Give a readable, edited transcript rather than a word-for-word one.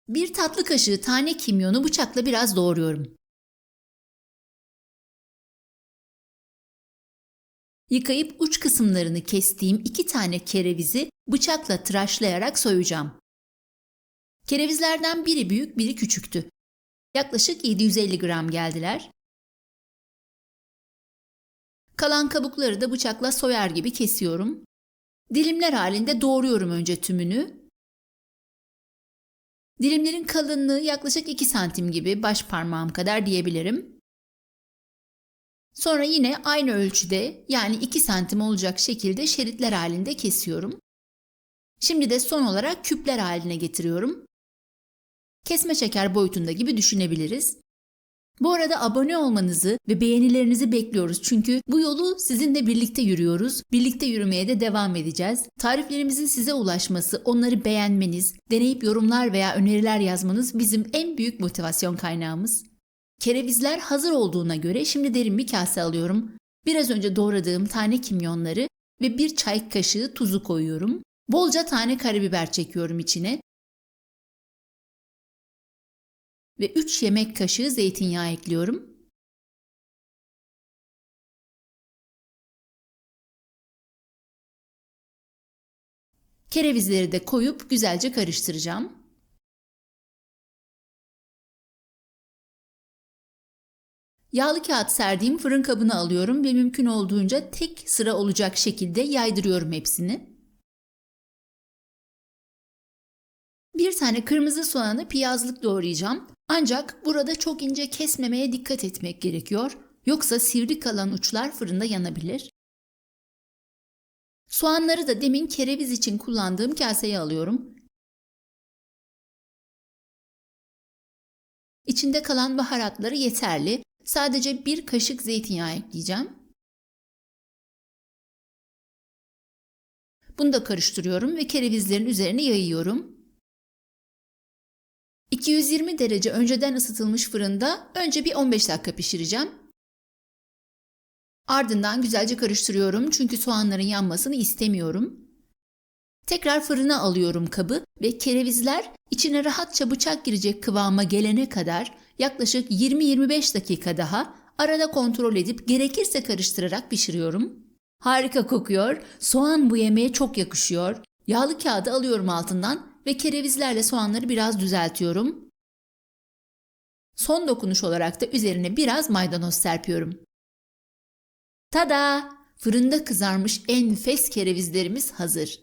Bir tatlı kaşığı tane kimyonu bıçakla biraz doğruyorum. Yıkayıp uç kısımlarını kestiğim 2 tane kerevizi bıçakla tıraşlayarak soyacağım. Kerevizlerden biri büyük, biri küçüktü. Yaklaşık 750 gram geldiler. Kalan kabukları da bıçakla soyar gibi kesiyorum. Dilimler halinde doğruyorum önce tümünü. Dilimlerin kalınlığı yaklaşık 2 santim gibi, baş parmağım kadar diyebilirim. Sonra yine aynı ölçüde, yani 2 santim olacak şekilde şeritler halinde kesiyorum. Şimdi de son olarak küpler haline getiriyorum. Kesme şeker boyutunda gibi düşünebiliriz. Bu arada abone olmanızı ve beğenilerinizi bekliyoruz. Çünkü bu yolu sizinle birlikte yürüyoruz. Birlikte yürümeye de devam edeceğiz. Tariflerimizin size ulaşması, onları beğenmeniz, deneyip yorumlar veya öneriler yazmanız bizim en büyük motivasyon kaynağımız. Kerevizler hazır olduğuna göre şimdi derin bir kase alıyorum. Biraz önce doğradığım tane kimyonları ve 1 çay kaşığı tuzu koyuyorum. Bolca tane karabiber çekiyorum içine. Ve 3 yemek kaşığı zeytinyağı ekliyorum. Kerevizleri de koyup güzelce karıştıracağım. Yağlı kağıt serdiğim fırın kabını alıyorum ve mümkün olduğunca tek sıra olacak şekilde yaydırıyorum hepsini. Bir tane kırmızı soğanı piyazlık doğrayacağım. Ancak burada çok ince kesmemeye dikkat etmek gerekiyor. Yoksa sivri kalan uçlar fırında yanabilir. Soğanları da demin kereviz için kullandığım kaseye alıyorum. İçinde kalan baharatları yeterli. Sadece 1 kaşık zeytinyağı ekleyeceğim. Bunu da karıştırıyorum ve kerevizlerin üzerine yayıyorum. 220 derece önceden ısıtılmış fırında önce bir 15 dakika pişireceğim. Ardından güzelce karıştırıyorum çünkü soğanların yanmasını istemiyorum. Tekrar fırına alıyorum kabı ve kerevizler içine rahatça bıçak girecek kıvama gelene kadar yaklaşık 20-25 dakika daha arada kontrol edip gerekirse karıştırarak pişiriyorum. Harika kokuyor. Soğan bu yemeğe çok yakışıyor. Yağlı kağıdı alıyorum altından ve kerevizlerle soğanları biraz düzeltiyorum. Son dokunuş olarak da üzerine biraz maydanoz serpiyorum. Tada! Fırında kızarmış enfes kerevizlerimiz hazır.